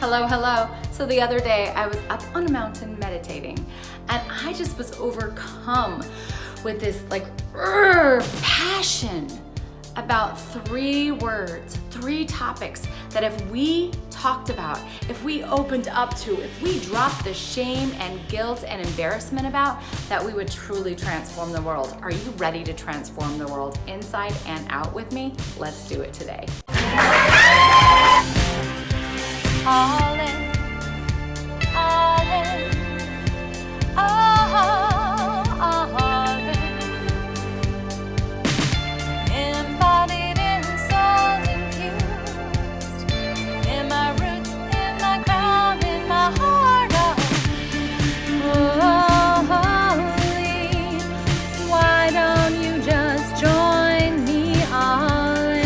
Hello, hello. So the other day I was up on a mountain meditating and I just was overcome with this passion about 3 words, 3 topics that if we talked about, if we opened up to, if we dropped the shame and guilt and embarrassment about, that we would truly transform the world. Are you ready to transform the world inside and out with me? Let's do it today. All in, all in, all in. Embodied in soul infused, in my roots, in my crown, in my heart. Holy, why don't you just join me all in?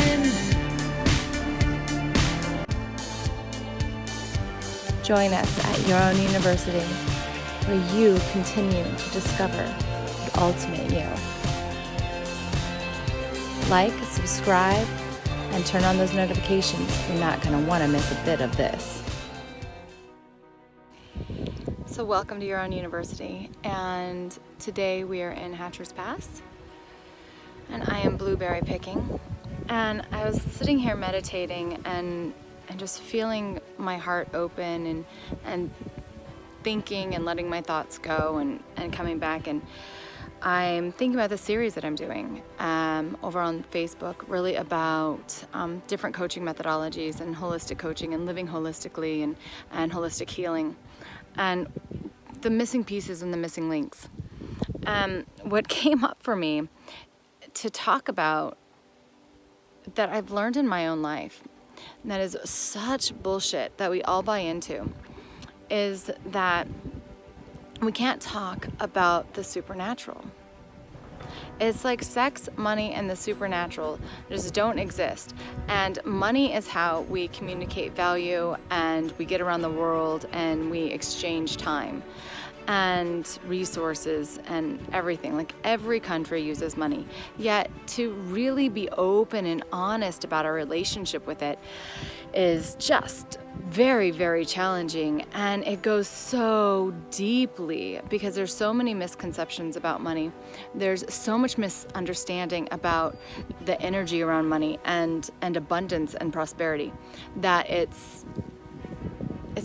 Join us at Your Own University, where you continue to discover the ultimate you. Like, subscribe, and turn on those notifications. You're not going to want to miss a bit of this. So welcome to Your Own University, and today we are in Hatcher's Pass, and I am blueberry picking. And I was sitting here meditating and just feeling my heart open and thinking and letting my thoughts go and coming back, and I'm thinking about the series that I'm doing over on Facebook, really about different coaching methodologies and holistic coaching and living holistically and holistic healing and the missing pieces and the missing links. What came up for me to talk about that I've learned in my own life, and that is such bullshit that we all buy into, is that we can't talk about the supernatural. It's like sex, money, and the supernatural just don't exist. And money is how we communicate value, and we get around the world, and we exchange time and resources and everything. Like, every country uses money. Yet to really be open and honest about our relationship with it is just very, very challenging, and it goes so deeply because there's so many misconceptions about money. There's so much misunderstanding about the energy around money and abundance and prosperity that it's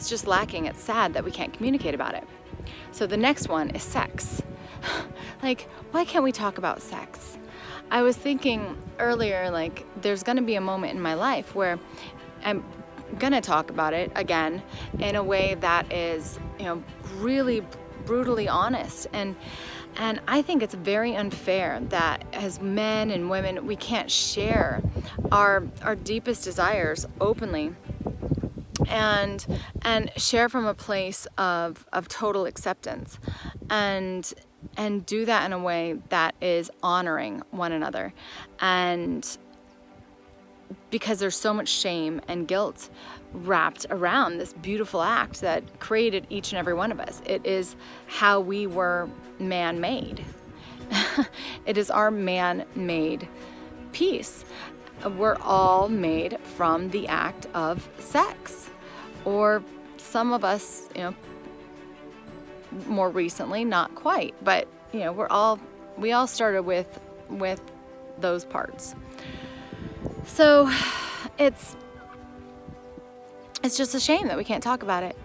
just lacking. It's sad that we can't communicate about it. So the next one is sex. Like, why can't we talk about sex? I was thinking earlier, like, there's gonna be a moment in my life where I'm gonna talk about it again in a way that is, really brutally honest. And I think it's very unfair that as men and women, we can't share our deepest desires openly and share from a place of total acceptance and do that in a way that is honoring one another. And because there's so much shame and guilt wrapped around this beautiful act that created each and every one of us. It is how we were man-made. It is our man-made piece. We're all made from the act of sex. Or some of us, more recently, not quite, but we all started with those parts. So it's just a shame that we can't talk about it.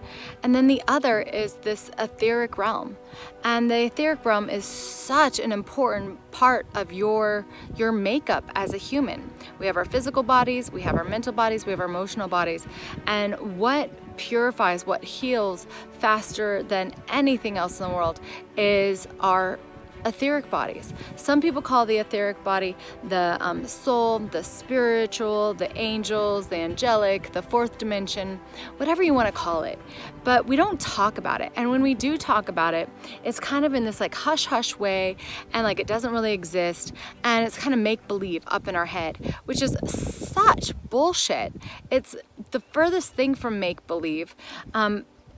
And then the other is this etheric realm. And the etheric realm is such an important part of your makeup as a human. We have our physical bodies, we have our mental bodies, we have our emotional bodies. And what purifies, what heals faster than anything else in the world is our etheric bodies. Some people call the etheric body the soul, the spiritual, the angels, the angelic, the fourth dimension, whatever you want to call it. But we don't talk about it. And when we do talk about it, it's kind of in this like hush-hush way, and like it doesn't really exist, and it's kind of make-believe up in our head, which is such bullshit. It's the furthest thing from make-believe.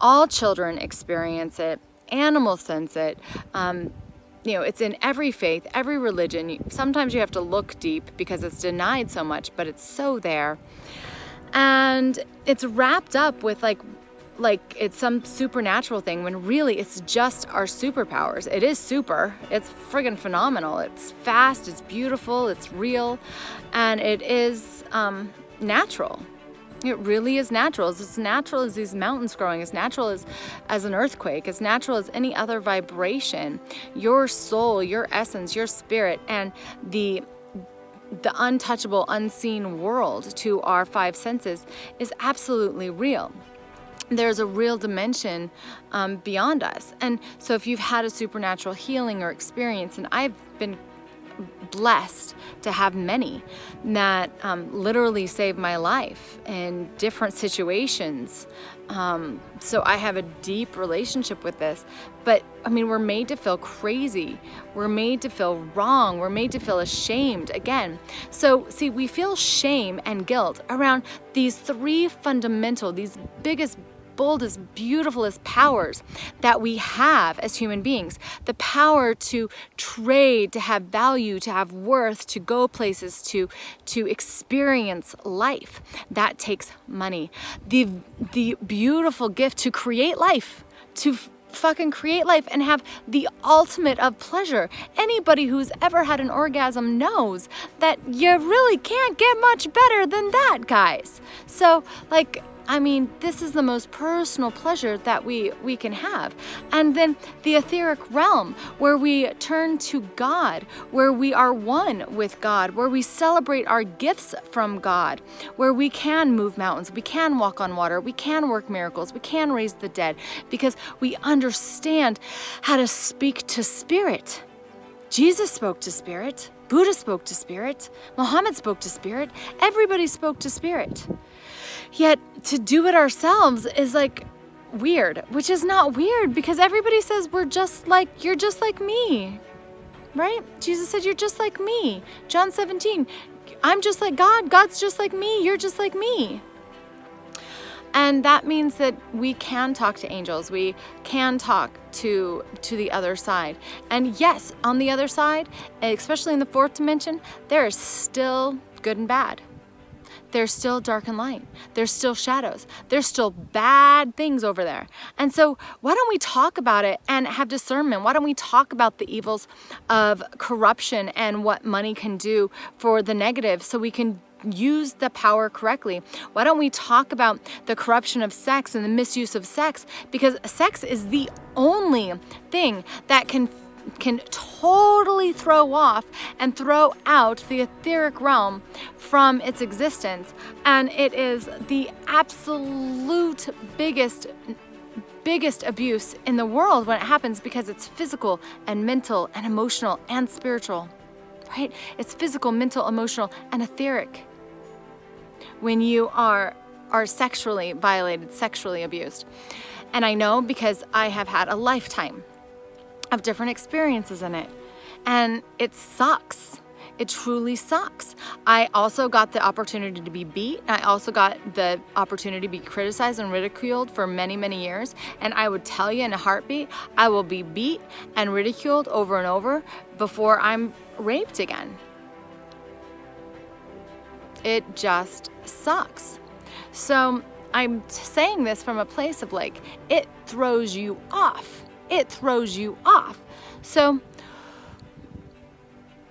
All children experience it. Animals sense it. It's in every faith, every religion. Sometimes you have to look deep because it's denied so much, but it's so there. And it's wrapped up with like like it's some supernatural thing, when really it's just our superpowers. It is super. It's friggin' phenomenal. It's fast, it's beautiful, it's real, and it is natural. It really is natural. It's as natural as these mountains growing, as natural as an earthquake, as natural as any other vibration. Your soul, your essence, your spirit, and the untouchable, unseen world to our five senses is absolutely real. There's a real dimension beyond us. And so if you've had a supernatural healing or experience, and I've been blessed to have many that literally saved my life in different situations. So I have a deep relationship with this. But I mean, we're made to feel crazy. We're made to feel wrong. We're made to feel ashamed again. So see, we feel shame and guilt around these three fundamental, these biggest, boldest, beautifulest powers that we have as human beings. The power to trade, to have value, to have worth, to go places, to experience life. That takes money. The beautiful gift to create life, to fucking create life and have the ultimate of pleasure. Anybody who's ever had an orgasm knows that you really can't get much better than that, guys. So like, I mean, this is the most personal pleasure that we can have. And then the etheric realm, where we turn to God, where we are one with God, where we celebrate our gifts from God, where we can move mountains, we can walk on water, we can work miracles, we can raise the dead, because we understand how to speak to spirit. Jesus spoke to spirit, Buddha spoke to spirit, Muhammad spoke to spirit, everybody spoke to spirit. Yet to do it ourselves is like weird, which is not weird, because everybody says you're just like me, right? Jesus said, you're just like me. John 17, I'm just like God. God's just like me. You're just like me. And that means that we can talk to angels. We can talk to the other side. And yes, on the other side, especially in the fourth dimension, there is still good and bad. There's still dark and light. There's still shadows. There's still bad things over there. And so why don't we talk about it and have discernment? Why don't we talk about the evils of corruption and what money can do for the negative, so we can use the power correctly? Why don't we talk about the corruption of sex and the misuse of sex? Because sex is the only thing that can totally throw off and throw out the etheric realm from its existence. And it is the absolute biggest abuse in the world when it happens, because it's physical and mental and emotional and spiritual, right? It's physical, mental, emotional, and etheric. When you are sexually violated, sexually abused. And I know, because I have had a lifetime of different experiences in it, and it sucks. It truly sucks. I also got the opportunity to be beat. I also got the opportunity to be criticized and ridiculed for many, many years. And I would tell you in a heartbeat, I will be beat and ridiculed over and over before I'm raped again. It just sucks. So I'm saying this from a place of like, it throws you off. It throws you off. So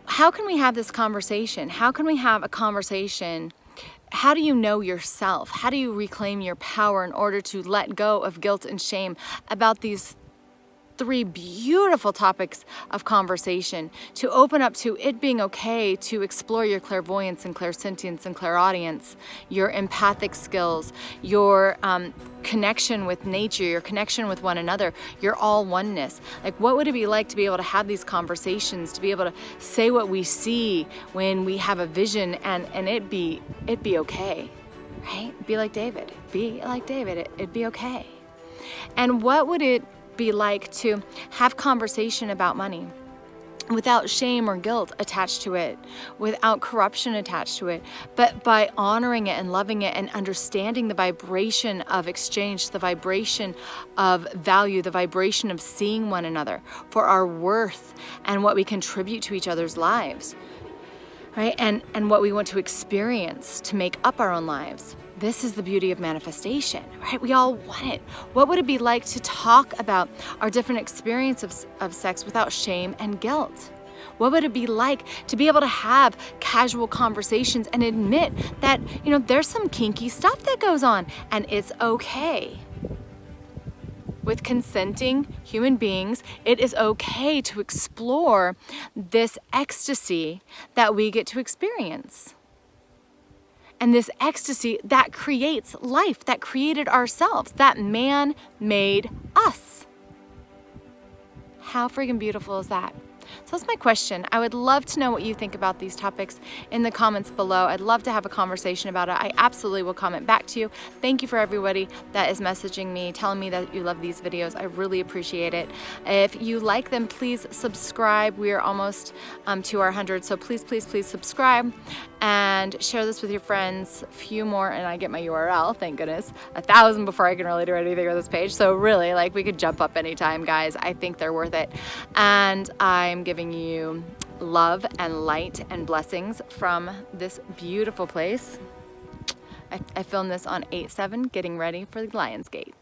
how can we have this conversation? How can we have a conversation? How do you know yourself? How do you reclaim your power in order to let go of guilt and shame about these three beautiful topics of conversation, to open up to it being okay to explore your clairvoyance and clairsentience and clairaudience, your empathic skills, your connection with nature, your connection with one another, your all oneness. Like, what would it be like to be able to have these conversations, to be able to say what we see when we have a vision, and it be okay, right? Be like David. Be like David. It'd be okay. And what would it be like to have conversation about money without shame or guilt attached to it, without corruption attached to it, but by honoring it and loving it and understanding the vibration of exchange, the vibration of value, the vibration of seeing one another for our worth and what we contribute to each other's lives, right? And what we want to experience to make up our own lives. This is the beauty of manifestation, right? We all want it. What would it be like to talk about our different experiences of sex without shame and guilt? What would it be like to be able to have casual conversations and admit that, there's some kinky stuff that goes on and it's okay? With consenting human beings, it is okay to explore this ecstasy that we get to experience. And this ecstasy that creates life, that created ourselves, that man made us. How freaking beautiful is that? So that's my question. I would love to know what you think about these topics in the comments below. I'd love to have a conversation about it. I absolutely will comment back to you. Thank you for everybody that is messaging me, telling me that you love these videos. I really appreciate it. If you like them, please subscribe. We are almost to our 100, so please, please, please subscribe and share this with your friends. A few more and I get my URL, thank goodness. 1,000 before I can really do anything with this page. So really, we could jump up anytime, guys. I think they're worth it. And I'm giving you love and light and blessings from this beautiful place. I filmed this on 8/7, getting ready for the Lionsgate.